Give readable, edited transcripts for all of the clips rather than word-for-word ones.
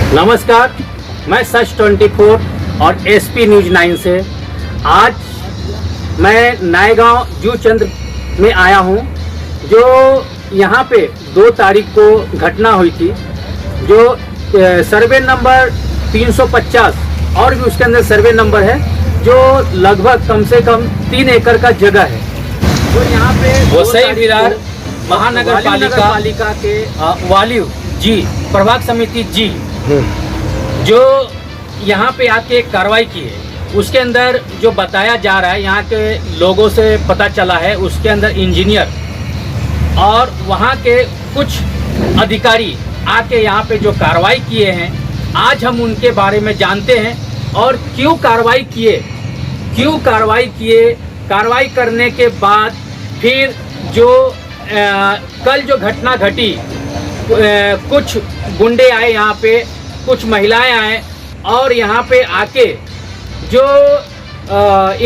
नमस्कार, मैं सच 24 और एसपी न्यूज 9 से आज मैं नायगांव जूचंद्र में आया हूं। जो यहां पे 2 तारीख को घटना हुई थी, जो सर्वे नंबर 350 और भी उसके अंदर सर्वे नंबर है, जो लगभग कम से कम 3 एकड़ का जगह है। तो यहाँ पे वसई विरार महानगर पालिका के वाली जी प्रभाग समिति जी जो यहाँ पे आके कार्रवाई की है, उसके अंदर जो बताया जा रहा है, यहाँ के लोगों से पता चला है, उसके अंदर इंजीनियर और वहाँ के कुछ अधिकारी आके यहाँ पे जो कार्रवाई किए हैं, आज हम उनके बारे में जानते हैं और क्यों कार्रवाई किए। कार्रवाई करने के बाद फिर जो कल जो घटना घटी, कुछ गुंडे आए यहाँ पे, कुछ महिलाएं आए और यहाँ पे आके जो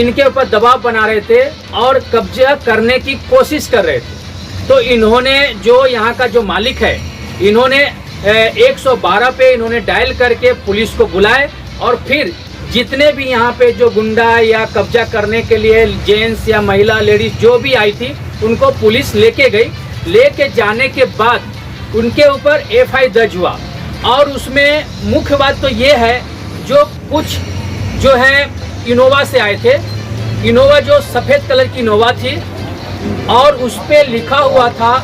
इनके ऊपर दबाव बना रहे थे और कब्जा करने की कोशिश कर रहे थे। तो इन्होंने जो यहाँ का जो मालिक है, इन्होंने 112 पे इन्होंने डायल करके पुलिस को बुलाए और फिर जितने भी यहाँ पे जो गुंडा या कब्जा करने के लिए जेंट्स या महिला लेडीज जो भी आई थी, उनको पुलिस लेके गई। लेके जाने के बाद उनके ऊपर एफआई दर्ज हुआ और उसमें मुख्य बात तो ये है, जो कुछ जो है इनोवा से आए थे, इनोवा जो सफ़ेद कलर की इनोवा थी और उस पर लिखा हुआ था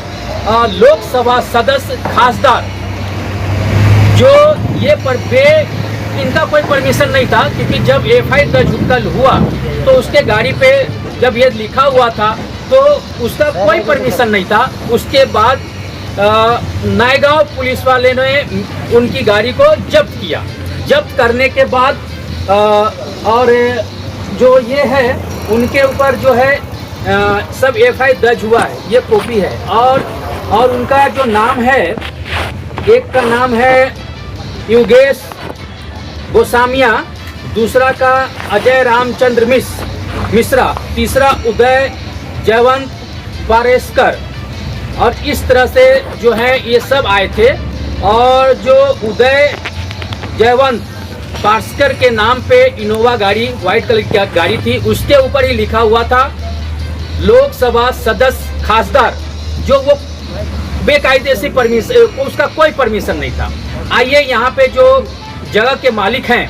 लोकसभा सदस्य खासदार। जो ये इनका कोई परमिशन नहीं था, क्योंकि जब एफआई दर्ज कल हुआ तो उसके गाड़ी पे जब ये लिखा हुआ था तो उसका कोई परमिशन नहीं था। उसके बाद नायगांव पुलिस वाले ने उनकी गाड़ी को जब्त किया। जब्त करने के बाद और जो ये है उनके ऊपर जो है सब एफआई दर्ज हुआ है, ये कॉपी है। और उनका जो नाम है, एक का नाम है योगेश गोसामिया, दूसरा का अजय रामचंद्र मिश्रा, तीसरा उदय जयवंत पारेस्कर। और इस तरह से जो है ये सब आए थे। और जो उदय जयवंत पारेस्कर के नाम पे इनोवा गाड़ी, वाइट कलर की गाड़ी थी, उसके ऊपर ही लिखा हुआ था लोकसभा सदस्य खासदार, जो वो बेकायदे से परमिशन, उसका कोई परमिशन नहीं था। आइए यहाँ पे जो जगह के मालिक हैं,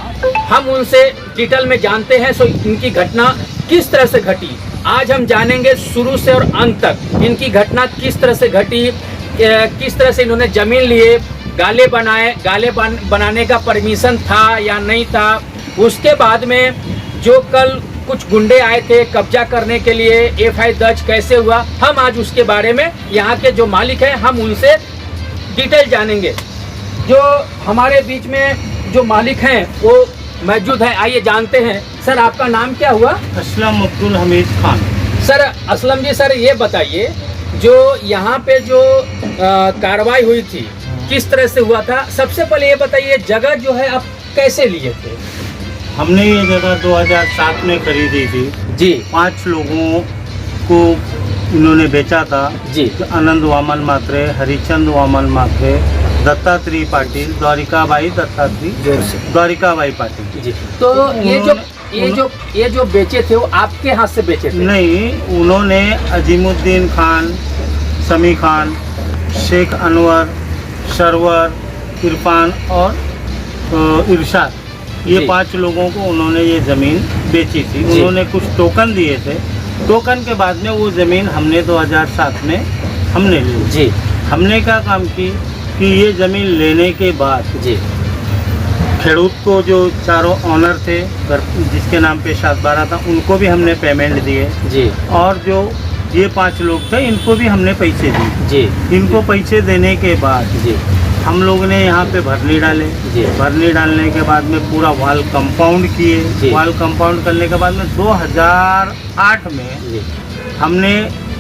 हम उनसे डिटेल में जानते हैं सो इनकी घटना किस तरह से घटी। आज हम जानेंगे शुरू से और अंत तक इनकी घटना किस तरह से घटी, किस तरह से इन्होंने जमीन लिए, गाले बनाने का परमिशन था या नहीं था। उसके बाद में जो कल कुछ गुंडे आए थे कब्जा करने के लिए, एफआई दर्ज कैसे हुआ, हम आज उसके बारे में यहाँ के जो मालिक हैं हम उनसे डिटेल जानेंगे। जो हमारे बीच में जो मालिक हैं वो मौजूद हैं, आइए जानते हैं। सर, आपका नाम क्या हुआ? असलम अब्दुल हमीद खान। सर असलम जी, सर ये बताइए, जो यहाँ पे जो कार्रवाई हुई थी किस तरह से हुआ था? सबसे पहले ये बताइए, जगह जो है आप कैसे लिए थे? हमने ये जगह 2007 में खरीदी थी जी। 5 लोगों को इन्होंने बेचा था जी। आनंद वामन मात्रे, हरिचंद वामन मात्रे, दत्तात्रेय पाटिल, द्वारिकाबाई पाटिल जी। तो ये जो बेचे थे वो आपके हाथ से बेचे थे? नहीं, उन्होंने अजीमुद्दीन खान, समी खान, शेख अनवर, सरवर, इरफान और इरशाद, ये 5 लोगों को उन्होंने ये ज़मीन बेची थी। उन्होंने कुछ टोकन दिए थे। टोकन के बाद में वो ज़मीन हमने 2007 में हमने ली जी। हमने क्या काम की कि ये ज़मीन लेने के बाद जी खेडूत को जो चारों ऑनर थे, जिसके नाम पे 7/12 था, उनको भी हमने पेमेंट दिए जी। और जो ये 5 लोग थे इनको भी हमने पैसे दिए जी। इनको पैसे देने के बाद जी हम लोग ने यहाँ पे भरनी डाले जी। भरनी डालने के बाद में पूरा वाल कंपाउंड किए। वाल कंपाउंड करने के बाद में 2008 में जी। हमने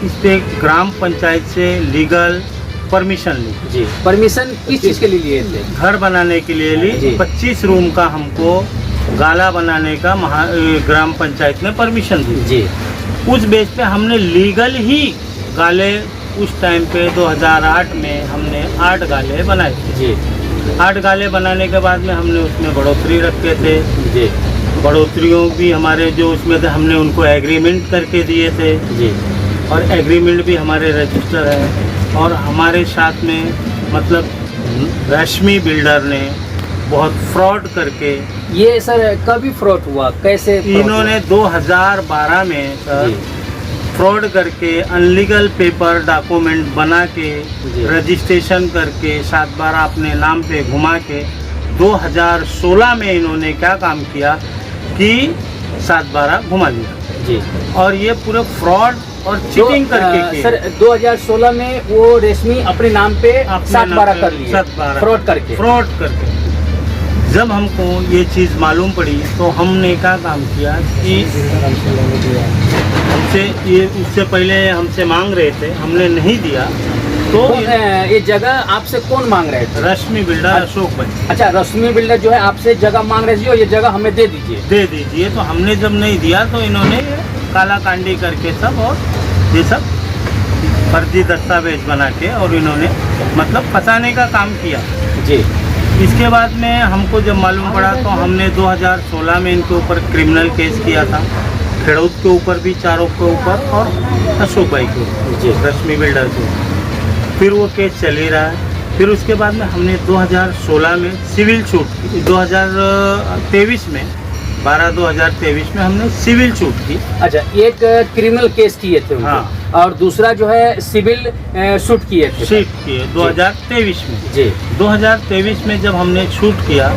इस पे ग्राम पंचायत से लीगल परमिशन ली जी। परमिशन किस चीज़ के लिए लिए थे? घर बनाने के लिए ली। 25 रूम का हमको गाला बनाने का ग्राम पंचायत ने परमिशन दी जी। उस बेस पे हमने लीगल ही गाले उस टाइम पे 2008 में हमने 8 गाले बनाए थे जी। 8 गाले बनाने के बाद में हमने उसमें बढ़ोतरी रखे थे। जी बढ़ोतरियों भी हमारे जो उसमें थे हमने उनको एग्रीमेंट करके दिए थे जी और एग्रीमेंट भी हमारे रजिस्टर है। और हमारे साथ में मतलब रश्मि बिल्डर ने बहुत फ्रॉड करके, ये सर कभी फ्रॉड हुआ, कैसे fraud इन्होंने 2012 में हुआ? सर जी फ्रॉड करके अनलीगल पेपर डॉक्यूमेंट बना के जी। रजिस्ट्रेशन करके 7/12 अपने नाम पे घुमा के 2016 में इन्होंने क्या काम किया कि 7/12 घुमा लिया जी। और ये पूरे फ्रॉड और चीटिंग करके किए। सर 2016 में वो रेशमी अपने नाम पे 7/12 कर लिए, 7/12 फ्रॉड करके। जब हमको ये चीज़ मालूम पड़ी तो हमने क्या काम किया कि हमसे ये उससे पहले हमसे मांग रहे थे, हमने नहीं दिया तो ये जगह आपसे कौन मांग रहे थे? रश्मि बिल्डर अशोक भाई। अच्छा, रश्मि बिल्डर जो है आपसे जगह मांग रहे थे और ये जगह हमें दे दीजिए। तो हमने जब नहीं दिया तो इन्होंने काला कांडी करके सब और ये सब फर्जी दस्तावेज बना के और इन्होंने मतलब फंसाने का काम किया जी। इसके बाद में हमको जब मालूम पड़ा तो हमने 2016 में इनके ऊपर क्रिमिनल केस किया था, खेड़ौत के ऊपर भी, चारों के ऊपर और अशोक भाई के ऊपर जी। रश्मि बिल्डर के ऊपर। फिर वो केस चल ही रहा है। फिर उसके बाद में हमने 2016 में सिविल छूट की, 2023 में 12/2023 में हमने सिविल छूट की। अच्छा, एक क्रिमिनल केस किए थे उनको, हाँ। और दूसरा जो है सिविल शूट किए थे। शूट किए 2023 में। जी 2023 में जब हमने शूट किया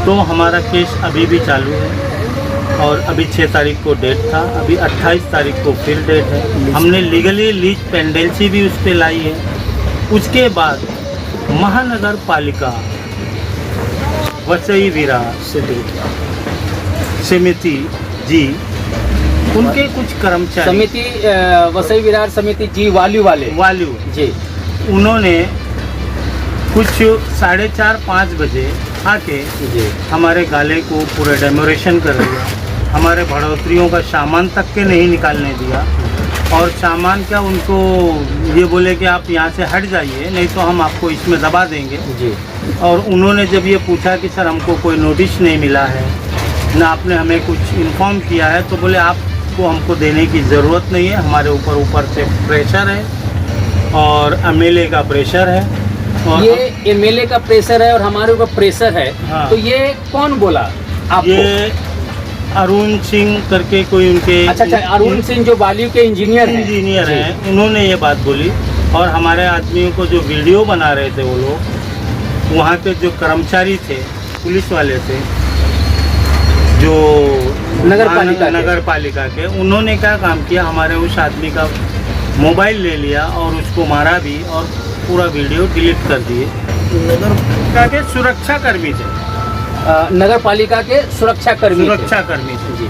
तो हमारा केस अभी भी चालू है और अभी 6 तारीख को डेट था, अभी 28 तारीख को फिर डेट है। हमने लीगली लीज पेंडेंसी भी उस पर लाई है। उसके बाद महानगर पालिका वसई विरार समिति जी, उनके कुछ कर्मचारी समिति वसई विरार समिति जी वाल्यू जी, उन्होंने कुछ 4:30-5 बजे आके जी हमारे गाले को पूरा डेमोरेशन कर दिया। हमारे बढ़ोतरियों का सामान तक के नहीं निकालने दिया और सामान क्या, उनको ये बोले कि आप यहाँ से हट जाइए नहीं तो हम आपको इसमें दबा देंगे जी। और उन्होंने जब ये पूछा कि सर हमको कोई नोटिस नहीं मिला है, ना आपने हमें कुछ इन्फॉर्म किया है, तो बोले आपको हमको देने की ज़रूरत नहीं है, हमारे ऊपर से प्रेशर है और एमएलए का प्रेशर है। और ये एमएलए का प्रेशर है और हमारे ऊपर प्रेशर है। हाँ। तो ये कौन बोला आपको? ये अरुण सिंह करके कोई उनके अच्छा, अरुण सिंह जो वाल्यू के इंजीनियर हैं, हैं, उन्होंने ये बात बोली। और हमारे आदमियों को जो वीडियो बना रहे थे वो लोग, वहाँ के जो कर्मचारी थे, पुलिस वाले थे, जो नगर पालिका के, उन्होंने क्या काम किया, हमारे उस आदमी का मोबाइल ले लिया और उसको मारा भी और पूरा वीडियो डिलीट कर दिए। नगर पालिका के सुरक्षा कर्मी थे, नगर पालिका के सुरक्षा कर्मी थे जी।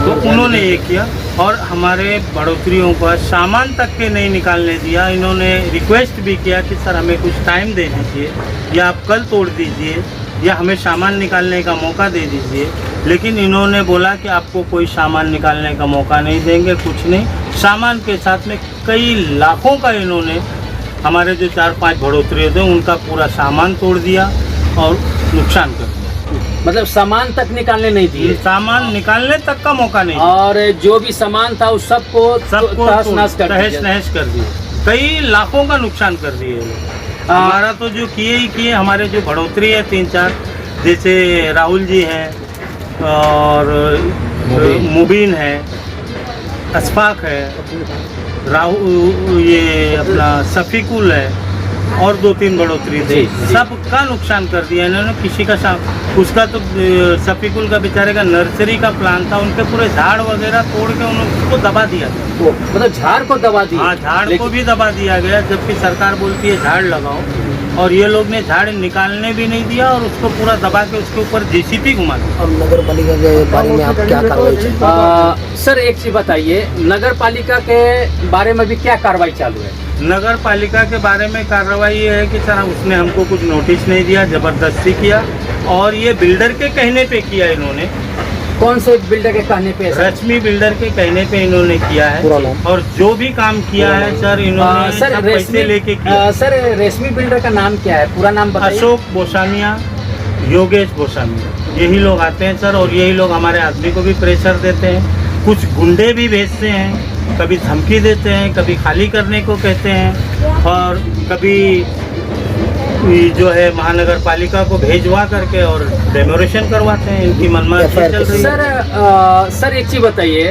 तो उन्होंने ये किया और हमारे बढ़ोतरियों का सामान तक के नहीं निकालने दिया। इन्होंने रिक्वेस्ट भी किया कि सर हमें कुछ टाइम दे दीजिए या आप कल तोड़ दीजिए या हमें सामान निकालने का मौका दे दीजिए, लेकिन इन्होंने बोला कि आपको कोई सामान निकालने का मौका नहीं देंगे, कुछ नहीं। सामान के साथ में कई लाखों का इन्होंने, हमारे जो 4-5 बढ़ोतरी थे उनका पूरा सामान तोड़ दिया और नुकसान कर दिया। मतलब सामान तक निकालने नहीं दिए, सामान निकालने तक का मौका नहीं, और जो भी सामान था उस सबको तहस नहस कर दिए। कई लाखों का नुकसान कर दिए हमारा। तो जो किए ही किए, हमारे जो बढ़ोतरी है 3-4, जैसे राहुल जी हैं और मुबीन है, अशफाक है, ये अपना सफीकुल है और 2-3 बढ़ोतरी थे, सबका नुकसान कर दिया इन्होंने। किसी का उसका तो सफीकुल का बेचारे का नर्सरी का प्लान था, उनके पूरे झाड़ वगैरह तोड़ के उनको दबा दिया। मतलब झाड़ को दबा दिया? हाँ, झाड़ को भी दबा दिया गया, जबकि सरकार बोलती है झाड़ लगाओ, और ये लोग ने झाड़ निकालने भी नहीं दिया और उसको पूरा दबा के उसके ऊपर जेसीबी घुमा दिया। अब नगर पालिका के बारे में आप क्या कार्रवाई चाहिए? सर एक चीज बताइए, नगर पालिका के बारे में भी क्या कार्रवाई चालू है? नगर पालिका के बारे में कार्रवाई ये है कि सर उसने हमको कुछ नोटिस नहीं दिया, ज़बरदस्ती किया और ये बिल्डर के कहने पे किया इन्होंने। कौन से बिल्डर के कहने पे सर? रश्मि बिल्डर के कहने पे इन्होंने किया पूरा है नाम? और जो भी काम किया है सर इन्होंने सर सब पैसे लेके किया। सर रेशमी बिल्डर का नाम क्या है, पूरा नाम बताइए। अशोक बोसामिया, योगेश बोसामिया, यही लोग आते हैं सर और यही लोग हमारे आदमी को भी प्रेशर देते हैं। कुछ गुंडे भी भेजते हैं, कभी धमकी देते हैं, कभी खाली करने को कहते हैं और कभी जो है महानगर पालिका को भेजवा करके और डेमोरेशन करवाते हैं। इनकी मनमानी चल रही है। सर एक चीज बताइए,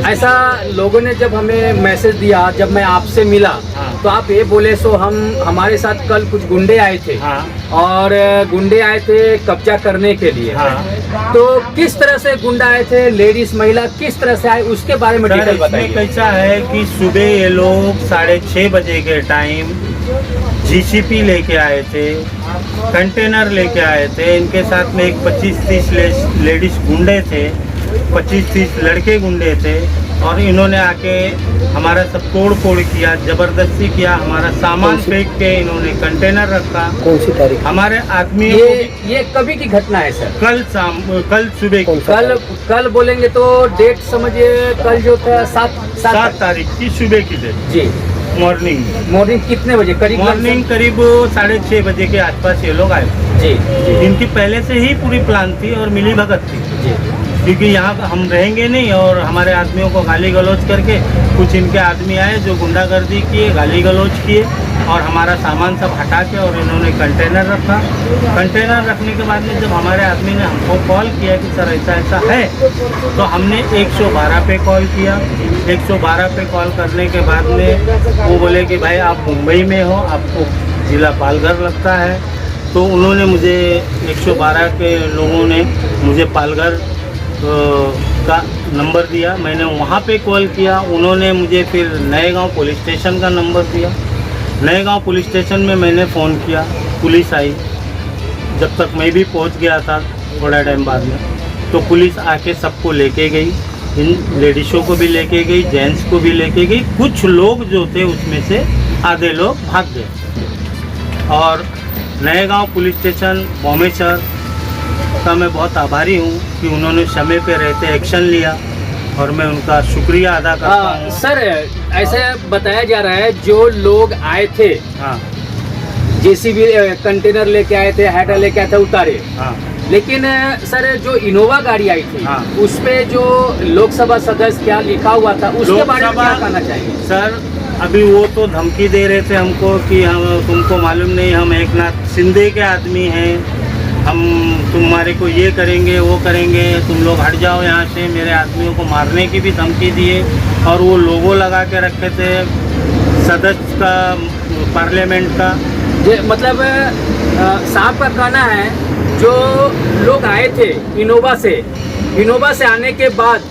ऐसा लोगों ने जब हमें मैसेज दिया, जब मैं आपसे मिला हाँ। तो आप ये बोले सो हमारे साथ कल कुछ गुंडे आए थे हाँ और गुंडे आए थे कब्जा करने के लिए। हाँ। तो किस तरह से गुंडा आए थे, लेडीज महिला किस तरह से आए, उसके बारे में सर डिटेल इसमें बताइए। कैसा है कि सुबह ये लोग 6:30 बजे के टाइम जीसीपी लेके आए थे, कंटेनर लेके आए थे। इनके साथ में एक 25-30 लेडीज गुंडे थे, 25-30 लड़के गुंडे थे और इन्होंने आके हमारा सब तोड़ फोड़ किया, जबरदस्ती किया, हमारा सामान फेंक के इन्होंने कंटेनर रखा। कौन सी तारीख? हमारे आदमियों को भी ये कभी की घटना है सर? कल सुबह कौन सा? कल बोलेंगे तो डेट समझिए, कल जो था 7 तारीख की सुबह की डेट, जी। मॉर्निंग कितने बजे करीब? करीब 6:30 बजे के आसपास ये लोग आए। जी इनकी पहले से ही पूरी प्लान थी और मिली भगत थी, जी। क्योंकि यहाँ हम रहेंगे नहीं और हमारे आदमियों को गाली गलौज करके कुछ इनके आदमी आए जो गुंडागर्दी किए, गाली गलौज किए और हमारा सामान सब हटा के और इन्होंने कंटेनर रखा। कंटेनर रखने के बाद में जब हमारे आदमी ने हमको कॉल किया कि सर ऐसा ऐसा है, तो हमने 112 पे कॉल किया। 112 पे कॉल करने के बाद में वो बोले कि भाई आप मुंबई में हो, आपको ज़िला पालघर लगता है। तो उन्होंने मुझे 112 के लोगों ने मुझे पालघर का नंबर दिया, मैंने वहाँ पे कॉल किया। उन्होंने मुझे फिर नएगांव पुलिस स्टेशन का नंबर दिया। नएगांव पुलिस स्टेशन में मैंने फ़ोन किया, पुलिस आई। जब तक मैं भी पहुँच गया था थोड़ा टाइम बाद में, तो पुलिस आके सबको लेके गई, इन लेडीज़ों को भी लेके गई, जेंट्स को भी लेके गई। कुछ लोग जो थे उसमें से आधे लोग भाग गए। और नएगांव पुलिस स्टेशन भोमेश्वर का मैं बहुत आभारी हूँ कि उन्होंने समय पे रहते एक्शन लिया और मैं उनका शुक्रिया अदा करता हूँ। सर ऐसे बताया जा रहा है जो लोग आए थे, हाँ जेसीबी कंटेनर लेके आए थे, हैडर लेके आए थे, उतारे। हाँ लेकिन सर जो इनोवा गाड़ी आई थी, हाँ। उस पे जो लोकसभा सदस्य क्या लिखा हुआ था, उसके बारे में क्या कहना चाहिए? सर अभी वो तो धमकी दे रहे थे हमको कि हम तुमको मालूम नहीं, हम एकनाथ शिंदे के आदमी हैं, हम तुम्हारे को ये करेंगे वो करेंगे, तुम लोग हट जाओ यहाँ से। मेरे आदमियों को मारने की भी धमकी दिए और वो लोगो लगा के रखे थे सदस्य का, पार्लियामेंट का। मतलब साहब का कहना है जो लोग आए थे इनोवा से आने के बाद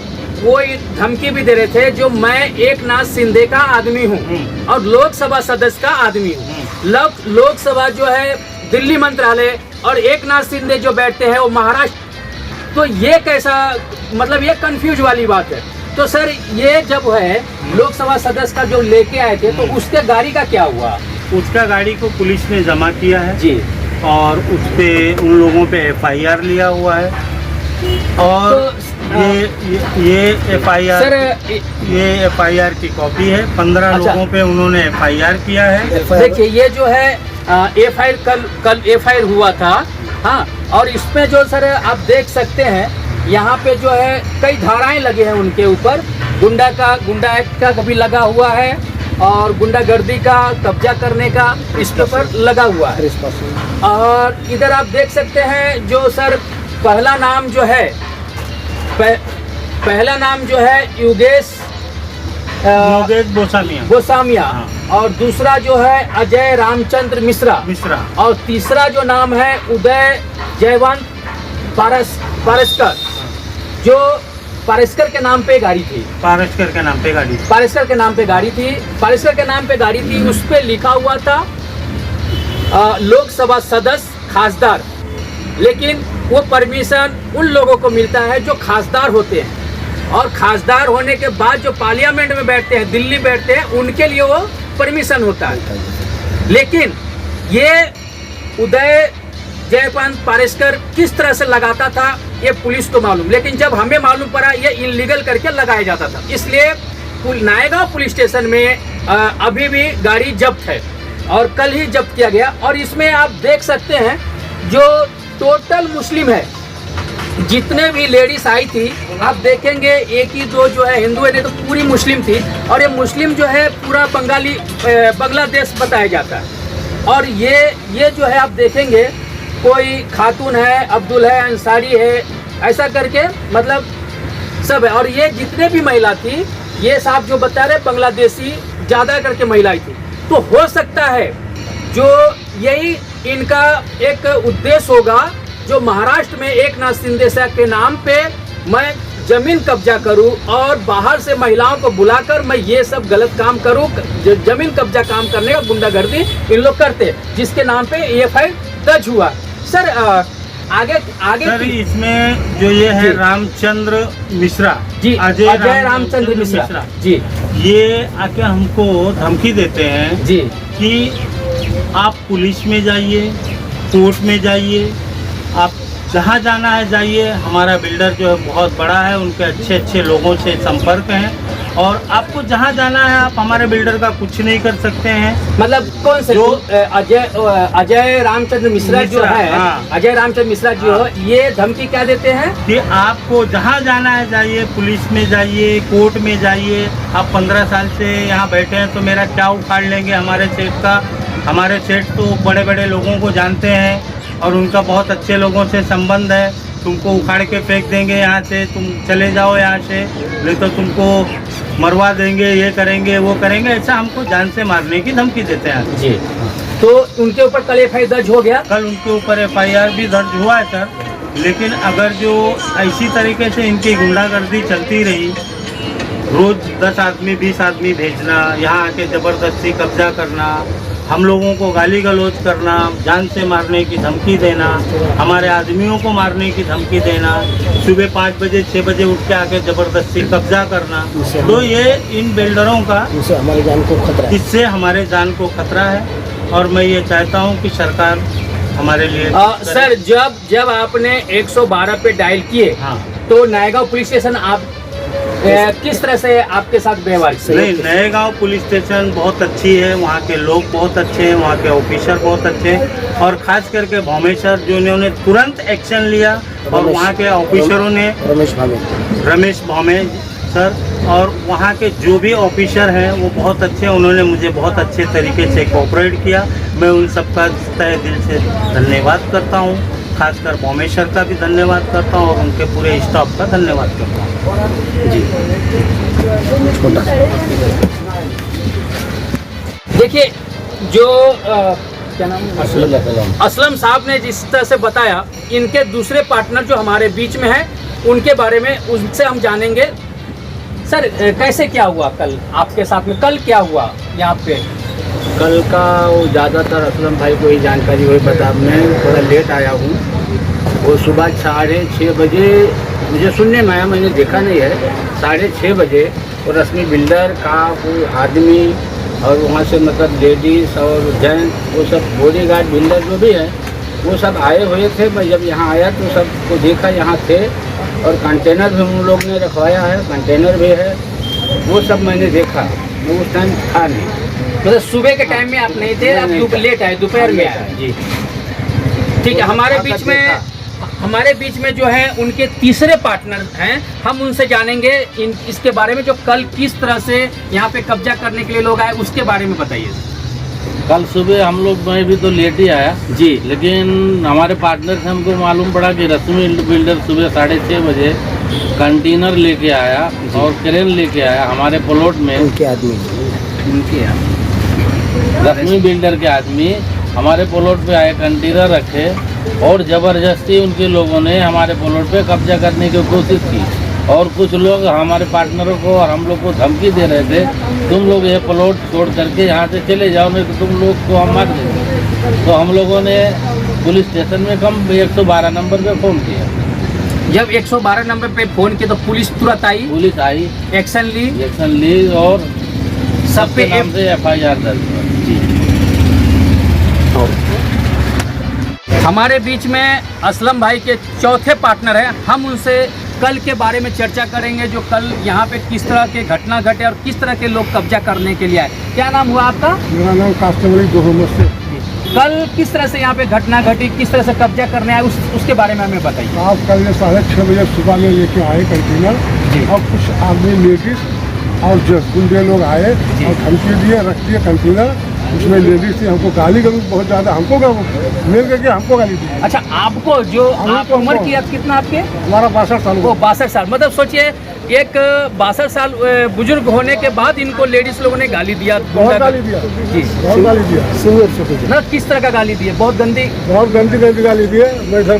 वो धमकी भी दे रहे थे जो मैं एकनाथ शिंदे का आदमी हूँ और लोकसभा सदस्य का आदमी हूँ। लोकसभा जो है दिल्ली मंत्रालय और एकनाथ शिंदे जो बैठते हैं वो महाराष्ट्र। तो ये कैसा, मतलब ये कंफ्यूज वाली बात है। तो सर ये जब है लोकसभा सदस्य का जो लेके आए थे तो उसके गाड़ी का क्या हुआ? उसका गाड़ी को पुलिस ने जमा किया है जी, और उस पे उन लोगों पे FIR लिया हुआ है। और तो, ये FIR सर ये FIR की कॉपी है। 15 अच्छा। लोगों पे उन्होंने FIR किया है। देखिए ये जो है FIR कल FIR हुआ था, हाँ। और इसमें जो सर आप देख सकते हैं यहाँ पे जो है कई धाराएं लगे हैं उनके ऊपर। गुंडा एक्ट का भी लगा हुआ है और गुंडागर्दी का, कब्जा करने का इसके ऊपर लगा हुआ है। और इधर आप देख सकते हैं जो सर पहला नाम जो है योगेश गोसामिया हाँ। और दूसरा जो है अजय रामचंद्र मिश्रा और तीसरा जो नाम है उदय जयवंत पारस्कर, जो पारस्कर के नाम पे गाड़ी थी। पारस्कर के नाम पे गाड़ी थी। पारस्कर के नाम पे गाड़ी थी। उस पे लिखा हुआ था लोकसभा सदस्य खासदार। लेकिन वो परमिशन उन लोगों को मिलता है जो खासदार होते हैं और खासदार होने के बाद जो पार्लियामेंट में बैठते हैं, दिल्ली बैठते हैं, उनके लिए वो परमिशन होता है। लेकिन ये उदय जयवंत पारस्कर किस तरह से लगाता था ये पुलिस को मालूम, लेकिन जब हमें मालूम पड़ा ये इनलीगल करके लगाया जाता था, इसलिए नायगांव पुलिस स्टेशन में अभी भी गाड़ी जब्त है और कल ही जब्त किया गया। और इसमें आप देख सकते हैं जो टोटल मुस्लिम है, जितने भी लेडीज आई थी आप देखेंगे एक ही दो जो है हिंदू है, नहीं तो पूरी मुस्लिम थी। और ये मुस्लिम जो है पूरा बंगाली बांग्लादेश बताया जाता है। और ये जो है आप देखेंगे कोई खातून है, अब्दुल है, अंसारी है, ऐसा करके मतलब सब है। और ये जितने भी महिला थी ये साहब जो बता रहे बांग्लादेशी ज़्यादा करके महिलाएं थी। तो हो सकता है जो यही इनका एक उद्देश्य होगा जो महाराष्ट्र में एकनाथ शिंदे साहब के नाम पे मैं जमीन कब्जा करूं और बाहर से महिलाओं को बुलाकर मैं ये सब गलत काम करूं, जमीन कब्जा काम करने का गुंडागर्दी इन लोग करते, जिसके नाम पे एफआईआर दर्ज हुआ। सर आगे सर इसमें जो ये है रामचंद्र मिश्रा जी, अजय रामचंद्र मिश्रा जी, ये आके हमको धमकी देते हैं जी कि आप पुलिस में जाइए, कोर्ट में जाइए, आप जहाँ जाना है जाइए। हमारा बिल्डर जो है बहुत बड़ा है, उनके अच्छे अच्छे लोगों से संपर्क हैं और आपको जहाँ जाना है आप हमारे बिल्डर का कुछ नहीं कर सकते हैं। मतलब कौन से जो अजय रामचंद्र मिश्रा जो है, हाँ। अजय रामचंद्र मिश्रा जो हाँ। ये धमकी क्या देते हैं कि आपको जहाँ जाना है जाइए, पुलिस में जाइए, कोर्ट में जाइए। आप 15 साल से यहाँ बैठे हैं तो मेरा क्या उखाड़ लेंगे हमारे सेठ का। हमारे सेठ तो बड़े बड़े लोगों को जानते हैं और उनका बहुत अच्छे लोगों से संबंध है। तुमको उखाड़ के फेंक देंगे यहाँ से, तुम चले जाओ यहाँ से, नहीं तो तुमको मरवा देंगे, ये करेंगे वो करेंगे, ऐसा हमको जान से मारने की धमकी देते हैं जी। तो उनके ऊपर कल एफआईआर दर्ज हो गया, कल उनके ऊपर एफआईआर भी दर्ज हुआ है सर। लेकिन अगर जो ऐसी तरीके से इनकी गुंडागर्दी चलती रही, रोज 10 आदमी 20 आदमी भेजना, यहाँ आके ज़बरदस्ती कब्जा करना, हम लोगों को गाली गलौज करना, जान से मारने की धमकी देना, हमारे आदमियों को मारने की धमकी देना, सुबह 5 बजे 6 बजे उठ के आके ज़बरदस्ती कब्जा करना, तो ये इन बिल्डरों का इससे हमारी जान को खतरा है। इससे हमारे जान को खतरा है। और मैं ये चाहता हूँ कि सरकार हमारे लिए सर जब आपने 112 पे डायल किए, हाँ। तो नायगांव पुलिस स्टेशन आप किस तरह से आपके साथ व्यवहार किया? नहीं, नएगांव पुलिस स्टेशन बहुत अच्छी है, वहाँ के लोग बहुत अच्छे हैं, वहाँ के ऑफिसर बहुत अच्छे हैं और खास करके भौमेश्वर जो इन्होंने तुरंत एक्शन लिया और वहाँ के ऑफिसरों ने रमेश भौमे सर और वहाँ के जो भी ऑफिसर हैं वो बहुत अच्छे, उन्होंने मुझे बहुत अच्छे तरीके से कोऑपरेट किया। मैं उन सबका तहे दिल से धन्यवाद करता हूँ, खासकर भौमेश्वर का भी धन्यवाद करता हूँ और उनके पूरे स्टाफ का धन्यवाद करता हूँ जी। देखिए जो क्या नाम है, असलम साहब ने जिस तरह से बताया, इनके दूसरे पार्टनर जो हमारे बीच में है उनके बारे में उनसे हम जानेंगे। सर कैसे क्या हुआ कल आपके साथ में, कल क्या हुआ यहाँ पे? कल का वो ज़्यादातर असलम भाई को ही जानकारी वही पता। मैं थोड़ा लेट आया हूँ। वो सुबह 6:30 बजे मुझे सुनने में आया, मैंने देखा नहीं है। 6:30 बजे वो रश्मि बिल्डर का कोई आदमी और वहाँ से मतलब लेडीज़ और जेंट्स वो सब बॉडीगार्ड बिल्डर जो भी है वो सब आए हुए थे। मैं जब यहाँ आया तो सबको देखा यहाँ थे और कंटेनर भी उन लोग ने रखवाया है, कंटेनर भी है, वो सब मैंने देखा। मैं उस टाइम था नहीं, मतलब सुबह के टाइम में आप नहीं थे, आप लेट आए, दोपहर में आए जी। ठीक है, हमारे बीच में जो है उनके तीसरे पार्टनर हैं, हम उनसे जानेंगे इसके बारे में, जो कल किस तरह से यहाँ पे कब्जा करने के लिए लोग आए उसके बारे में बताइए। कल सुबह हम लोग, मैं भी तो लेट ही आया जी, लेकिन हमारे पार्टनर से हमको मालूम पड़ा कि रश्मि बिल्डर सुबह 6:30 बजे कंटेनर लेके आया और क्रेन लेके आया हमारे प्लॉट में। उनके आदमी रश्मि बिल्डर के आदमी हमारे प्लॉट पे आए, कंटेनर रखे और ज़बरदस्ती उनके लोगों ने हमारे प्लॉट पे कब्जा करने की कोशिश की। और कुछ लोग हमारे पार्टनरों को और हम लोग को धमकी दे रहे थे, तुम लोग ये प्लॉट छोड़ करके यहाँ से चले जाओ, नहीं तो तुम लोग को हम मार देंगे। तो हम लोगों ने पुलिस स्टेशन में 112 नंबर पे फ़ोन किया। जब 112 नंबर पे फ़ोन किया तो पुलिस तुरंत आई, पुलिस आई, एक्शन ली और सब पे नाम से FIR दर्ज। हमारे बीच में असलम भाई के चौथे पार्टनर हैं। हम उनसे कल के बारे में चर्चा करेंगे, जो कल यहाँ पे किस तरह के घटना घटे और किस तरह के लोग कब्जा करने के लिए आए। क्या नाम हुआ आपका? मेरा नाम कास्टमरी दोहमत से। कल किस तरह से यहाँ पे घटना घटी, किस तरह से कब्जा करने आए, उसके बारे में हमें बताइए। आप कल 6:30 बजे सुबह में लेके आए कंटेनर, और कुछ आदमी लेडीज और गुंडे लोग आए और धमकी दिए, रख दिए कंटेनर। उसमें लेडीज थी, हमको गाली गलौज बहुत ज़्यादा, हमको मिल करके हमको गाली दी। अच्छा, आपको जो आप उम्र की कितना आपके? हमारा 62 साल वो 62 साल, मतलब सोचिए एक 62 साल बुजुर्ग होने के बाद इनको लेडीज लोगों ने गाली दिया। बहुत गाली दिया जी, बहुत गाली दिया। मतलब किस तरह का गाली दिए? बहुत गंदी गाली दी है। मैं इधर